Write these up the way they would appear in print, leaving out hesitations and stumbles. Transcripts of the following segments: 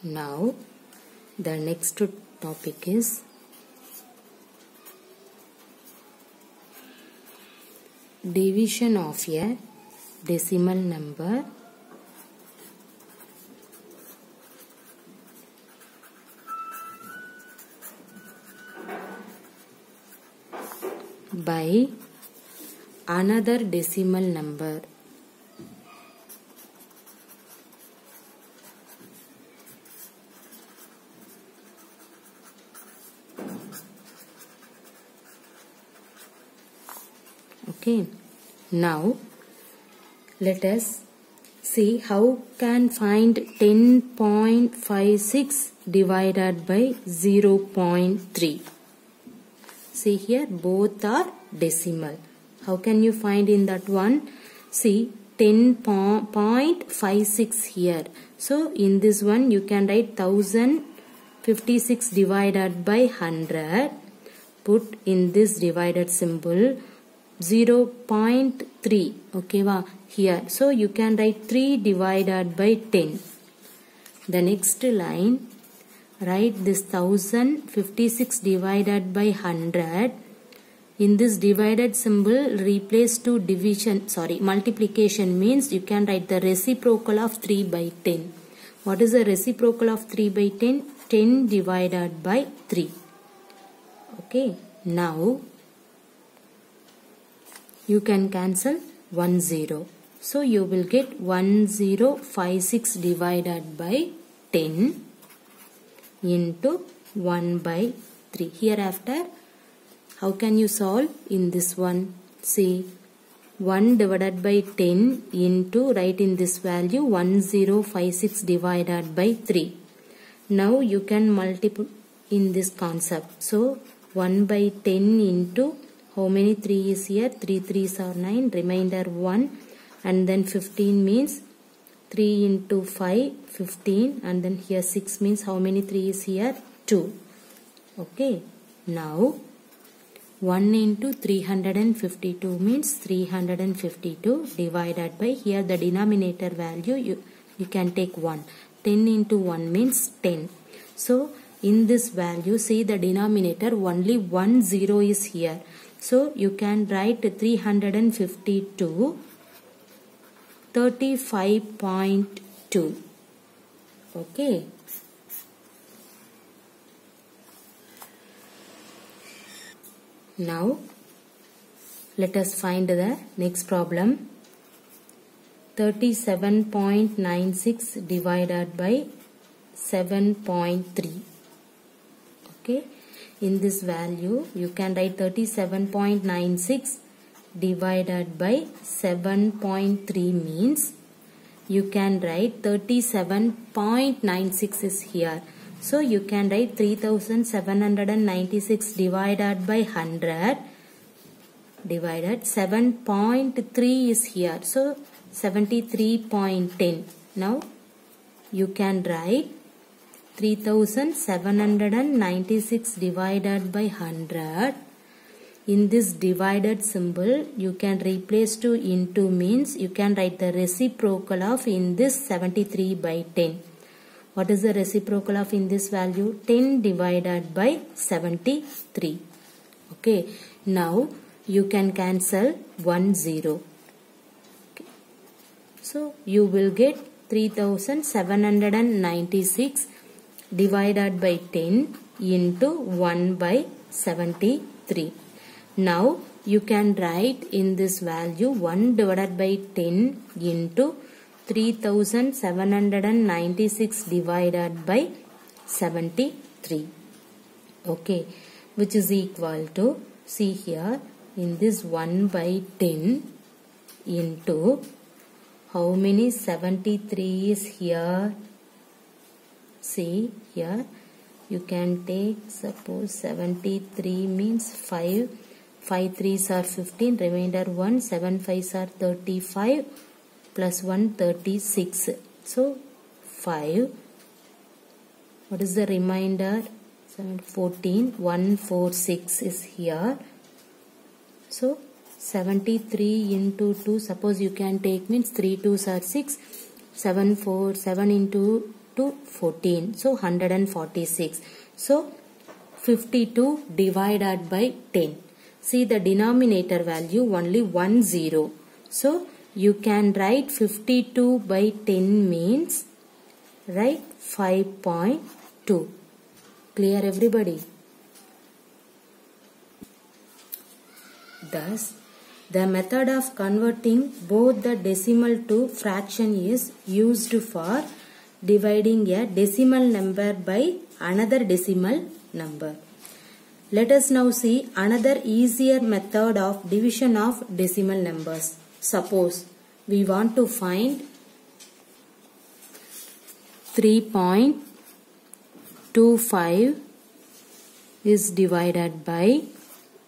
Now the next topic is division of a decimal number by another decimal number. Okay, now let us see how can find 10.56 divided by 0.3. See here, both are decimal. How can you find in that one? See 10.56 here. So in this one you can write 1056 divided by 100. Put in this divided symbol 0.3. Okay, here. So you can write 3 divided by 10. The next line, write this 1056 divided by 100. In this divided symbol, replace to multiplication means you can write the reciprocal of 3 by 10. What is the reciprocal of 3 by 10? 10 divided by 3. Okay, now you can cancel 1 0. So you will get 1056 divided by 10 into 1 by 3. Hereafter, how can you solve in this one? See, 1 divided by 10 into, write in this value 1056 divided by 3. Now you can multiply in this concept. So 1 by 10 into, how many 3 is here? 3 3s are 9, remainder 1, and then 15 means 3 into 5, 15, and then here 6 means how many 3 is here? 2. Okay, now 1 into 352 means 352 divided by, here the denominator value you can take 1. 10 into 1 means 10. So in this value, see the denominator only 1 0 is here. So you can write 352 35.2. Okay. Now let us find the next problem. 37.96 divided by 7.3. Okay. In this value, you can write 37.96 divided by 7.3 means you can write 37.96 is here. So you can write 3796 divided by 100 divided 7.3 is here. So 73.10. Now you can write 3796 divided by 100. In this divided symbol, you can replace to into means you can write the reciprocal of in this 73 by 10. What is the reciprocal of in this value? 10 divided by 73. Okay. Now you can cancel 1 0. Okay. So you will get 3796 divided by 10 into 1 by 73. Now you can write in this value 1 divided by 10 into 3796 divided by 73. Okay, which is equal to, see here, in this 1 by 10 into, how many 73 is here? See here, you can take, suppose 73 means 5 3s are 15, remainder 1, 7 5s are 35, plus 1 36. So 5, what is the remainder? 7 14, 1 4 6 is here. So 73 into 2, suppose you can take means 3 2s are 6, 7 into to 14. So 146. So 52 divided by 10. See the denominator value only 1 0. So you can write 52 by 10 means write 5.2. Clear everybody? Thus, the method of converting both the decimal to fraction is used for dividing a decimal number by another decimal number. Let us now see another easier method of division of decimal numbers. Suppose we want to find 3.25 is divided by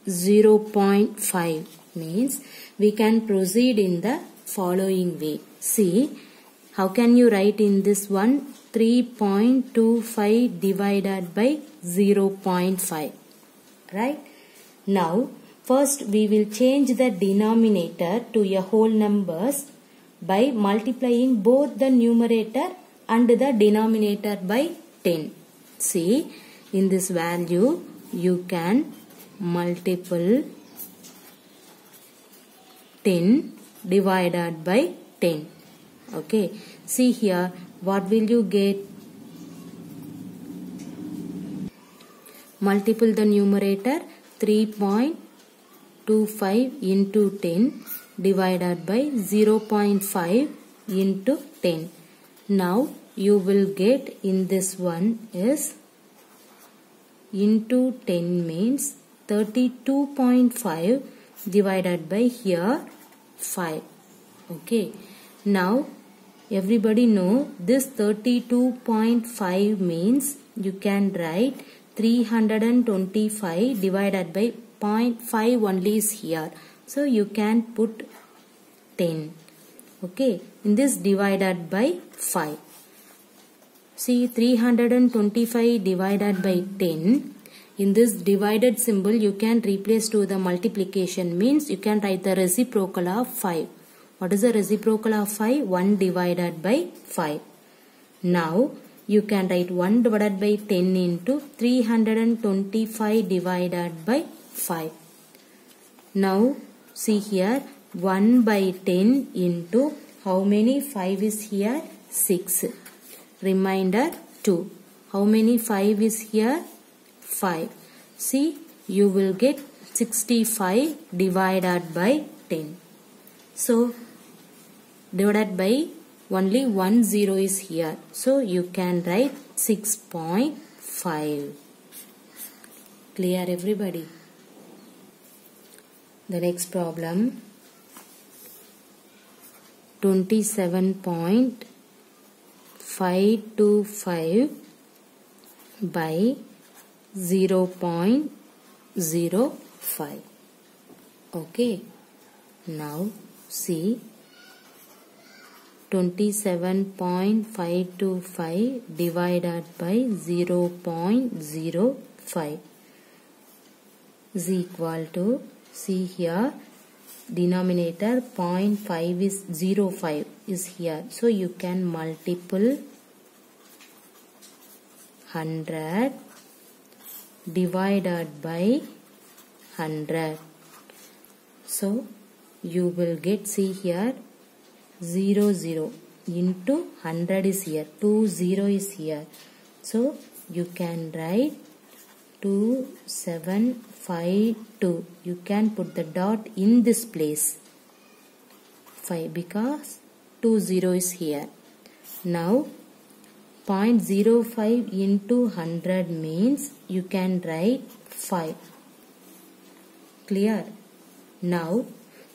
0.5 means we can proceed in the following way. See, how can you write in this one 3.25 divided by 0.5, right? Now first we will change the denominator to a whole numbers by multiplying both the numerator and the denominator by 10. See, in this value you can multiple 10 divided by 10. Okay, see here what will you get? Multiple the numerator 3.25 into 10 divided by 0.5 into 10. Now you will get in this one is into 10 means 32.5 divided by here 5. Okay. Now everybody know this 32.5 means you can write 325 divided by 0.5 only is here. So you can put 10. Okay. In this divided by 5. See 325 divided by 10. In this divided symbol you can replace to the multiplication means you can write the reciprocal of 5. What is the reciprocal of 5? 1 divided by 5. Now you can write 1 divided by 10 into 325 divided by 5. Now see here 1 by 10 into how many 5 is here? 6. Remainder 2. How many 5 is here? 5. See, you will get 65 divided by 10. So, divided by only 1 0 is here. So, you can write 6.5. Clear everybody? The next problem, 27.525 by 0.05. Okay. Now see 27.525 divided by 0.05 is equal to, see here denominator 0.5 is 0.5 is here. So you can multiple 100 divided by 100. So you will get, see here 0 0 into 100 is here, 2 0 is here. So you can write 2752. You can put the dot in this place 5 because 2 0 is here. Now 0.05 into 100 means you can write 5. Clear? Now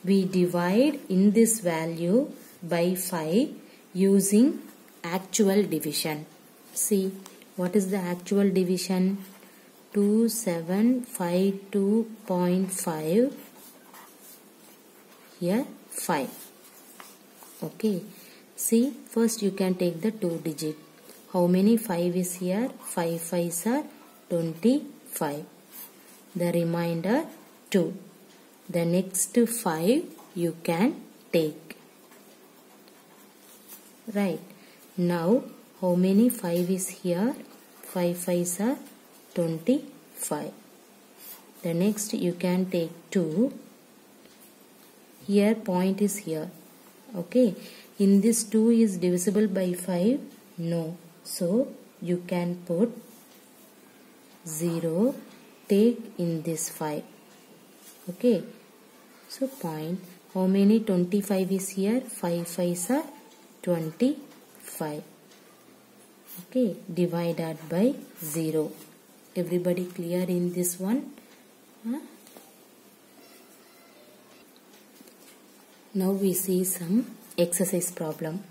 we divide in this value by 5 using actual division. See, what is the actual division? 2752.5 here 5. Okay. See, first you can take the 2 digit. How many 5 is here? 5 5s are 25. The remainder 2. The next 5 you can take. Right. Now how many 5 is here? 5 5s are 25. The next you can take 2. Here point is here. Okay. In this 2 is divisible by 5? No. So you can put 0. Take in this 5. Okay. So point. How many 25 is here? 5 5s are 25. Okay. Divided by 0. Everybody clear in this one? Now we see some exercise problem.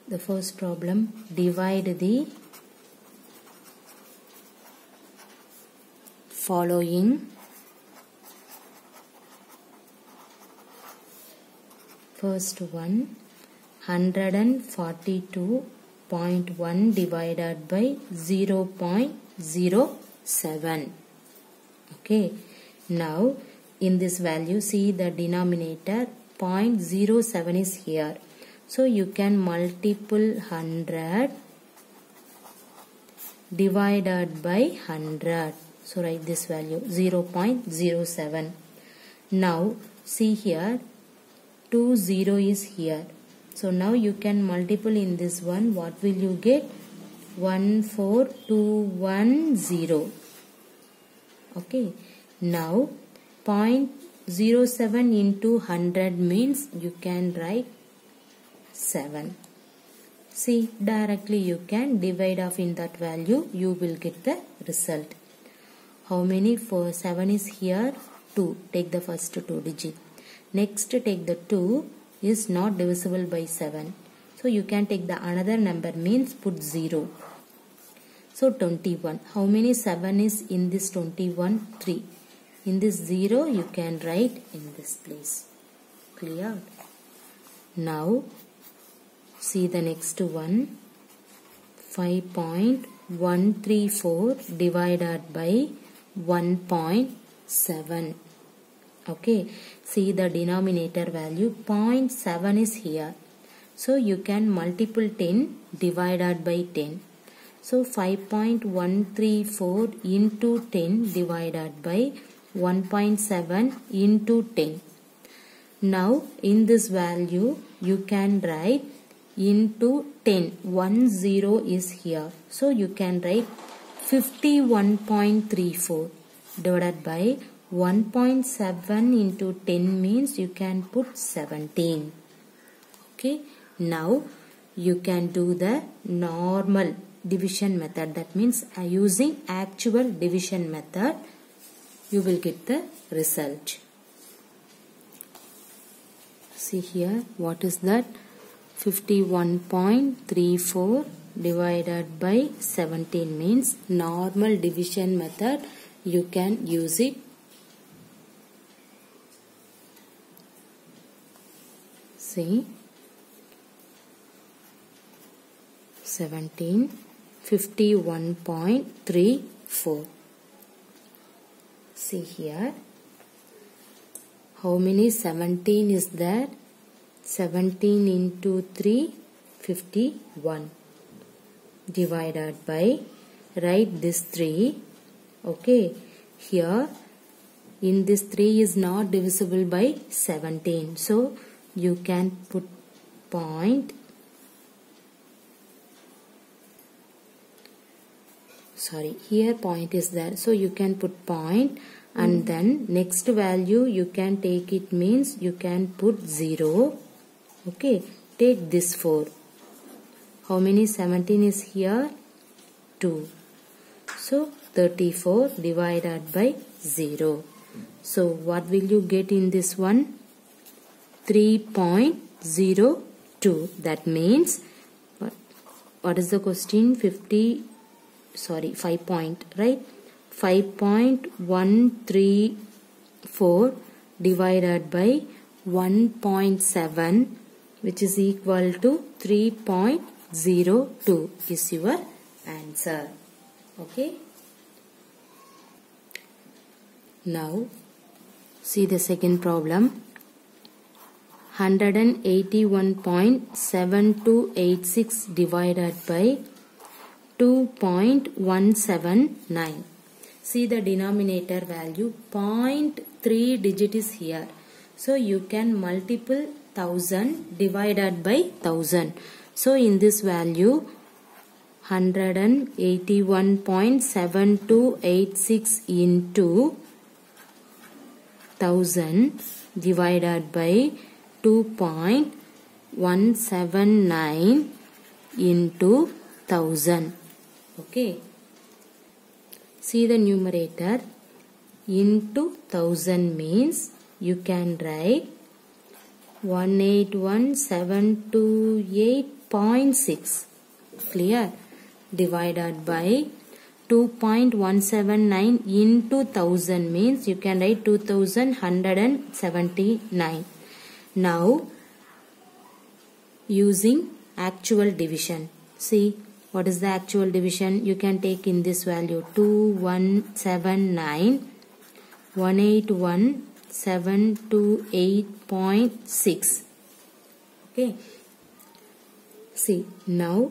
The first problem, divide the following. First one, 142.1 divided by 0.07. Okay. Now in this value, see the denominator 0.07 is here. So you can multiple 100 divided by 100. So write this value 0.07. Now see here 20 is here. So now you can multiple in this one. What will you get? 14210. Okay. Now 0.07 into 100 means you can write 7. See, directly you can divide off in that value. You will get the result. How many? 7 is here? 2. Take the first 2 digit. Next take the 2 is not divisible by 7. So you can take the another number means put 0. So 21. How many 7 is in this 21? 3. In this 0 you can write in this place. Clear? Now see the next one. 5.134 divided by 1.7. Okay. See the denominator value 0.7 is here. So you can multiple 10 divided by 10. So 5.134 into 10 divided by 1.7 into 10. Now in this value you can write into 10. 10 is here. So you can write 51.34 divided by 1.7 into 10 means you can put 17. Okay. Now you can do the normal division method. That means using actual division method you will get the result. See here, what is that? 51.34 divided by 17 means normal division method. You can use it. See, 17, 51.34. See here, how many 17 is there? 17 into 3, 51. Divided by, write this 3. Okay, here in this 3 is not divisible by 17. So you can put point. Sorry, here point is there. So you can put point and then next value you can take it means you can put 0. Okay, take this 4. How many 17 is here? 2. So 34 divided by 0. So what will you get in this one? 3.02. That means what is the question? 5 point, right? 5.134 divided by 1.7 which is equal to 3.02 is your answer. Okay. Now see the second problem. 181.7286 divided by 2.179. See the denominator value, 0.3 digit is here. So you can multiple 1000 divided by 1000. So in this value 181.7286 into 1000 divided by 2.179 into 1000. Okay. See the numerator, into 1000 means you can write 181,728.6. Clear? Divided by 2.179 into 1000 means you can write 2179. Now using actual division. See what is the actual division? You can take in this value 2179 181,728.6. Okay. See now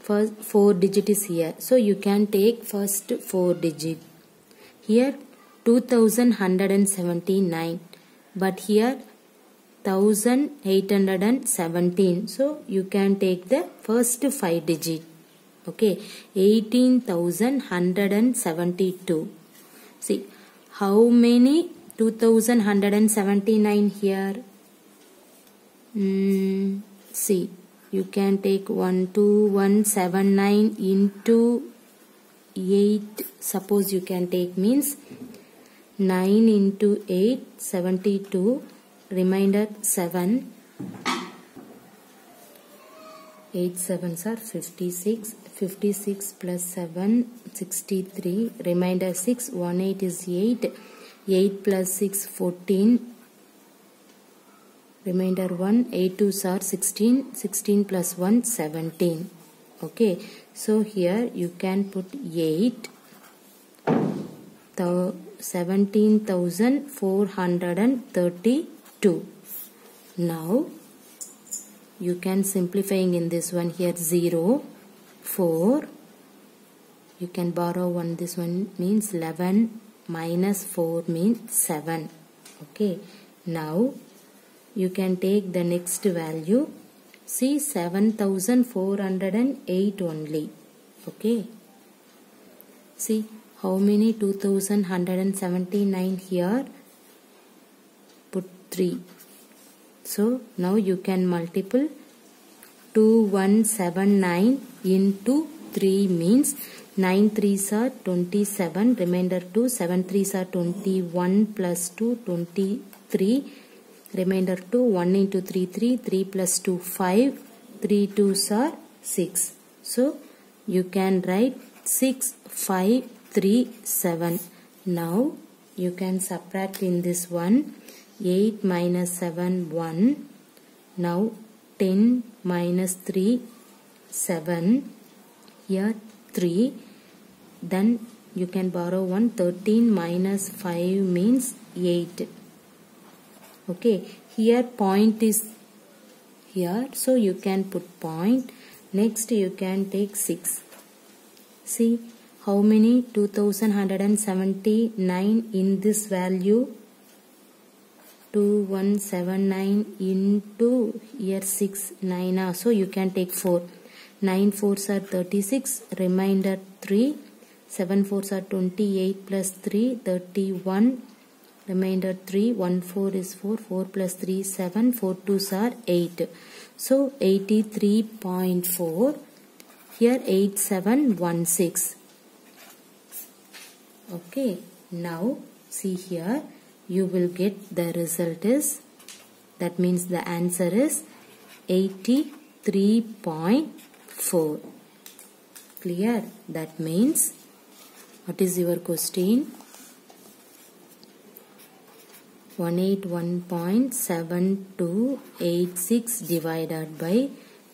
first 4 digit is here. So you can take first 4 digit. Here 2179. But here 1817. So you can take the first 5 digit. Okay. 18,172. See how many 2179 here? See you can take 12179 into 8. Suppose you can take means 9 into 8 72. Remainder 7. 8 7s are 56. 56 plus 7 63. Remainder 6. 1 8 is 8. 8 plus 6 14. Remainder 1. 8 2s are 16. 16 plus 1 17. Okay. So here you can put 8. 17,432. Now you can simplifying in this one here 0 4. You can borrow one, this one means 11 minus 4 means 7. Okay. Now you can take the next value. See 7,408 only. Okay. See how many 2,179 here? Put 3. So now you can multiple 2179 into 3 means 9 3s are 27. Remainder 2. 7 3s are 21 plus 2 23. Remainder 2. 1 into 3 3. 3 plus 2 5. 3 2s are 6. So you can write 6 5 3 7. Now you can subtract in this one. 8 minus 7 1. Now 10 minus 3 7. Here 3. Then you can borrow one. 13 minus 5 means 8. Okay. Here point is here. So you can put point. Next you can take 6. See how many 2179 in this value? 2179 into here 6 9. So you can take 4. 9 4s are 36. Remainder 3. 7 4s are 28 plus 3 31. Remainder 3. 1 4 is 4. 4 plus 3 7. 4 2s are 8. So 83.4. Here 8716. Okay. Now see here. You will get the result is, that means the answer is 83.4. Clear? That means, what is your question? 181.7286 divided by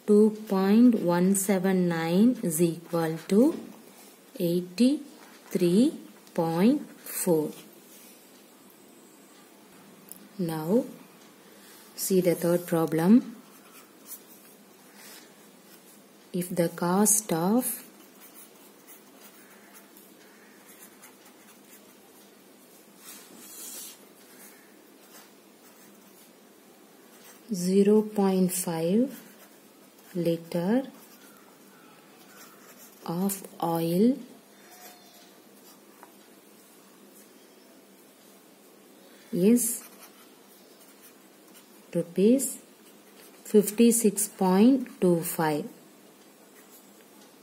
2.179 is equal to 83.4. Now See the third problem. If the cost of (0.5 liter of oil is rupees 56.25.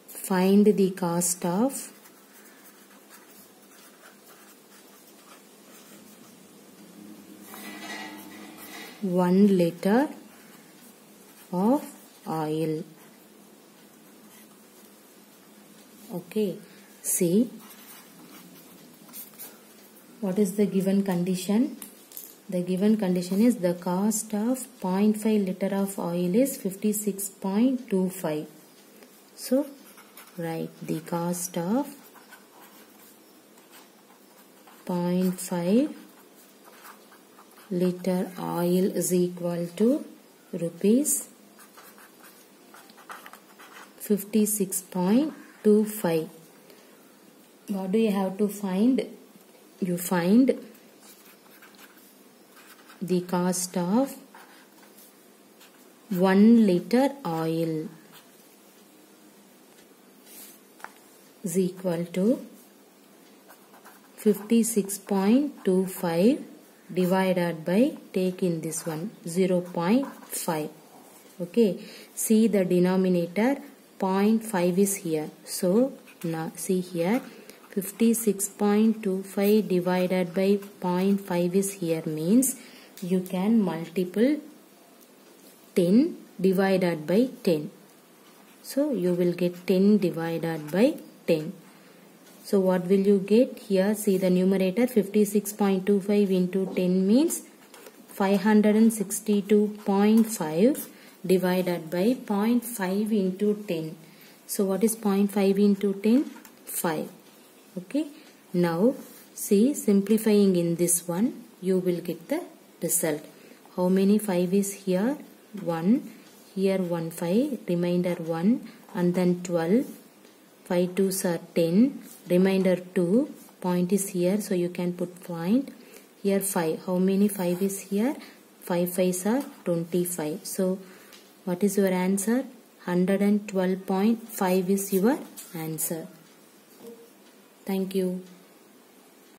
Find the cost of (1 liter of oil. Okay, see what is the given condition. The given condition is the cost of 0.5 liter of oil is 56.25. So write the cost of 0.5 liter oil is equal to rupees 56.25. What do you have to find? You find the cost of 1 liter oil is equal to 56.25 divided by, take in this one, 0.5. Okay, see the denominator 0.5 is here. So now see here 56.25 divided by 0.5 is here, means you can multiple 10 divided by 10. So you will get 10 divided by 10. So what will you get here? See the numerator, 56.25 into 10 means 562.5 divided by 0.5 into 10. So what is 0.5 into 10? 5. Okay. Now see, simplifying in this one, you will get the result. How many 5 is here? 1. Here 1 5, remainder 1, and then 12. 5 2s are 10, remainder 2, point is here, so you can put point. Here 5, how many 5 is here? 5 5s are 25. So what is your answer? 112.5 is your answer. Thank you.